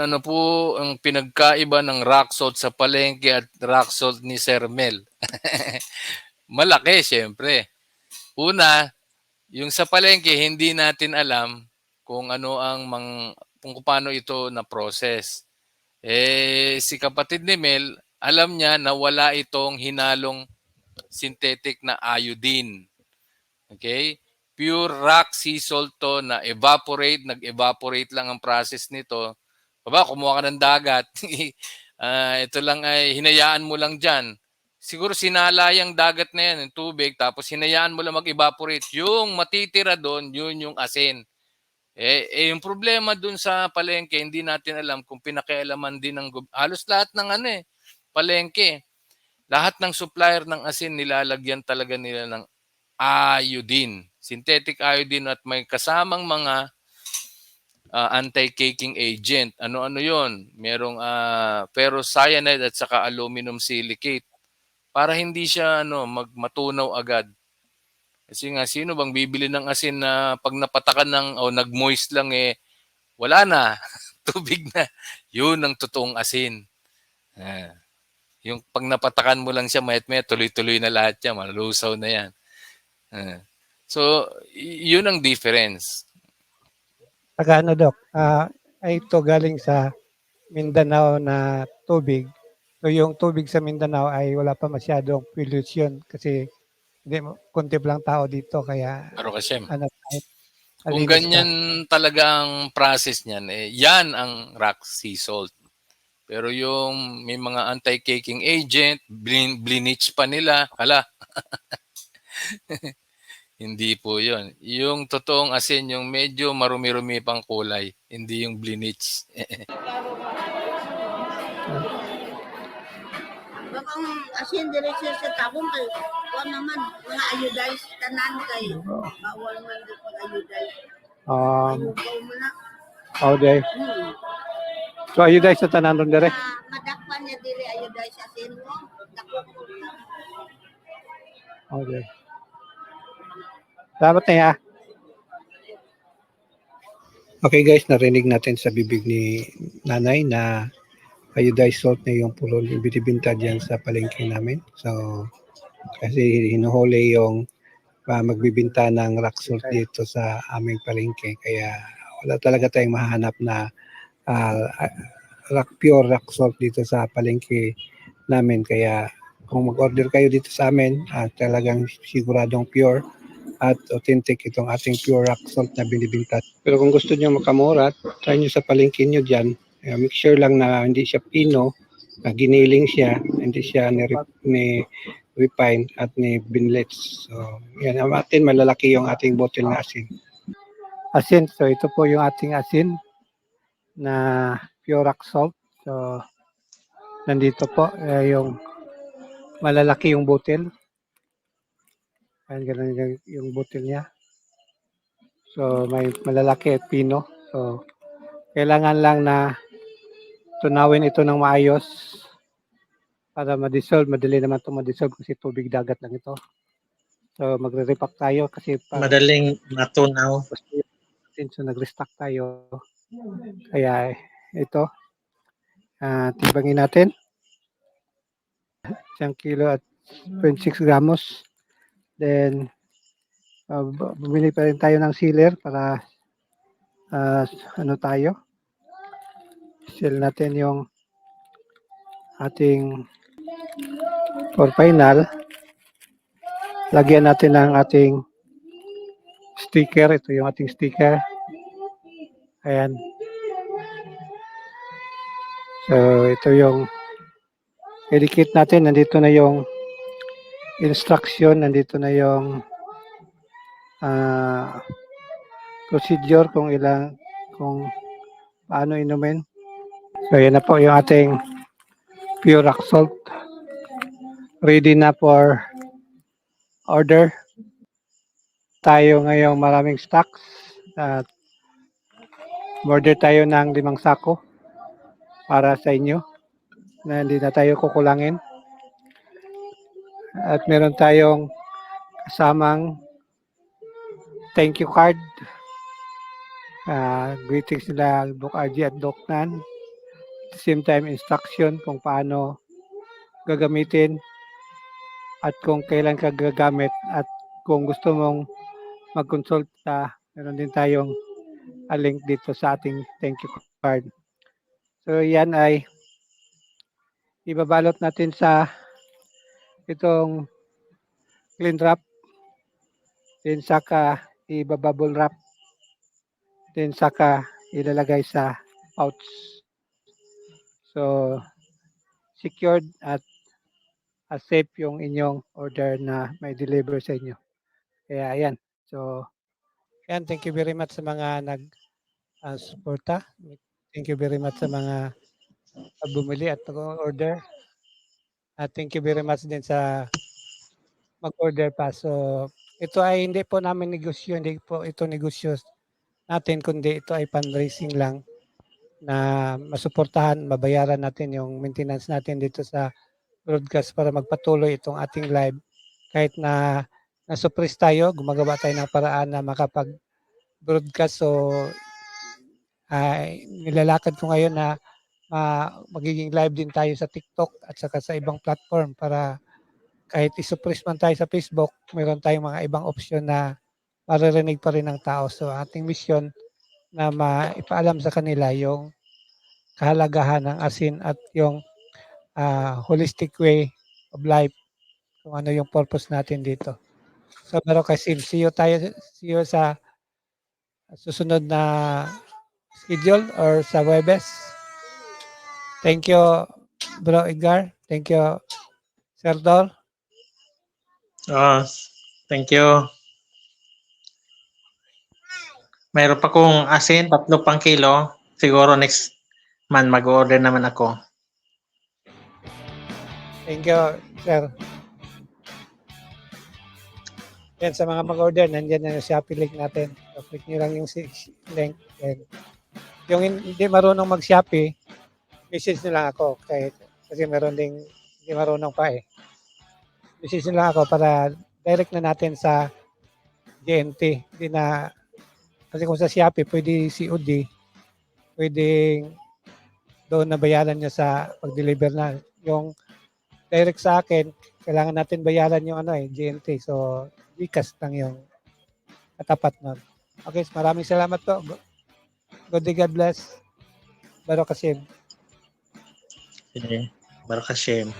Ano po ang pinagkaiba ng rock salt sa palengke at rock salt ni Sir Mel? Malaki, syempre. Una, yung sa palengke, hindi natin alam kung ano ang kung paano ito na process. Si kapatid ni Mel, alam niya na wala itong hinalong synthetic na iodine. Okay? Pure rock sea salt to na nag-evaporate lang ang process nito. Kumuha ka ng dagat. Ito lang ay hinayaan mo lang dyan. Siguro sinala yung dagat na yan, yung tubig, tapos hinayaan mo lang mag-evaporate. Yung matitira doon, yun yung asin. Yung problema doon sa palengke, hindi natin alam kung pinakialaman din ng halos lahat ng palengke. Lahat ng supplier ng asin nilalagyan talaga nila ng iodine, synthetic iodine at may kasamang mga anti-caking agent. Ano-ano yon? Merong ferrocyanide at saka aluminum silicate para hindi siya matunaw agad. Kasi nga, sino bang bibili ng asin na pag napatakan nag-moist lang wala na. Tubig na. Yun ang totoong asin. Yung pag napatakan mo lang siya, mayat-mayat, tuloy-tuloy na lahat yan. Malusaw na yan. So, yun ang difference. Taga Doc? Ito galing sa Mindanao na tubig. So yung tubig sa Mindanao ay wala pa masyadong pollution kasi kunti lang tao dito kaya Pero kasi, kung ganyan talaga ang process niyan, yan ang rock sea salt. Pero yung may mga anti-caking agent, bleach pa nila, hindi po yun. Yung totoong asin, yung medyo marumi-rumi pang kulay, hindi yung bleach. Bakang asin diretso sa tabong kay wa naman mga iodized tanan kay bawal man di pag iodized. Okay. So iodized sa tanan ron dire? Madakpan niya dili iodized asin mo. Okay. Dapat na ya. Okay guys, narinig natin sa bibig ni nanay na iodized salt na yung pulol yung binibinta dyan sa palengke namin. So, kasi hinuhuli yung magbibinta ng rock salt dito sa aming palengke. Kaya wala talaga tayong mahanap na pure rock salt dito sa palengke namin. Kaya kung mag-order kayo dito sa amin, talagang siguradong pure at authentic itong ating pure rock salt na binibinta. Pero kung gusto niyo makamura, try niyo sa palengke niyo dyan. Make sure lang na hindi siya pino, na giniling siya, hindi siya ni refine at ni binlets. So, yan. Ang atin, malalaki yung ating bottle na asin. Asin. So, ito po yung ating asin na pure rock salt. So, nandito po yung malalaki yung bottle. Ayan, ganun yung bottle niya. So, may malalaki at pino. So, kailangan lang na tunawin ito ng maayos para ma-dissolve. Madali naman ito ma-dissolve kasi tubig dagat lang ito. So, magre-repack tayo kasi madaling matunaw. So, nag-restock tayo. Kaya ito, tibangin natin. 1 kilo at 0.6 gramos. Then, bumili pa rin tayo ng sealer para seal natin yung ating for final. Lagyan natin ng ating sticker. Ito yung ating sticker. Ayan. So, ito yung edit natin. Nandito na yung instruction. Nandito na yung procedure kung paano inumin. So, yan na po yung ating pure rock salt. Ready na for order. Tayo ngayong maraming stocks. At order tayo ng 5 sako para sa inyo na hindi na tayo kukulangin. At meron tayong kasamang thank you card. Greetings nila Doc RG at Doc Nan the same time instruction kung paano gagamitin at kung kailan ka gagamit at kung gusto mong magkonsulta, meron din tayong link dito sa ating thank you card. So yan ay ibabalot natin sa itong clean wrap, then saka ibabubble wrap, then saka ilalagay sa pouch. So secured at safe yung inyong order na may deliver sa inyo. Kaya ayan. So yan, thank you very much sa mga nag-suporta. Thank you very much sa mga bumili at nag-order. At thank you very much din sa mag-order pa. So ito ay hindi po namin negosyo, hindi po ito negosyo natin, kundi ito ay fundraising lang na masuportahan, mabayaran natin yung maintenance natin dito sa broadcast para magpatuloy itong ating live. Kahit na na-surprise tayo, gumagawa tayo ng paraan na makapag-broadcast. So nilalakad ko ngayon na magiging live din tayo sa TikTok at saka sa ibang platform para kahit isuppress man tayo sa Facebook, mayroon tayong mga ibang opsyon na maririnig pa rin ng tao. So ating mission na maipaalam sa kanila yung kahalagahan ng asin at yung holistic way of life, kung ano yung purpose natin dito. So Baro Kasim, see you sa susunod na schedule or sa Webes. Thank you, Bro Edgar. Thank you, Sir Dol. Thank you. Mayroon pa kong asin, 3 pang kilo. Siguro next month mag-order naman ako. Thank you, Sir. Yan, sa mga mag-order, nandiyan na yung Shopee link natin. So, click nyo lang yung link. And yung hindi marunong mag-Shopee, message nyo lang ako. Kasi meron ding hindi marunong pa eh. Message nyo lang ako para direct na natin sa GNT. Hindi na, kasi kung sa Shopee, pwede COD, pwedeng doon na bayaran nyo sa pag-deliver na. Yung direct sa akin, kailangan natin bayaran yung GNT. So, Gcash lang yung katapat nun. Okay, maraming salamat po. God bless. Baro Kasim. Baruch Hashem.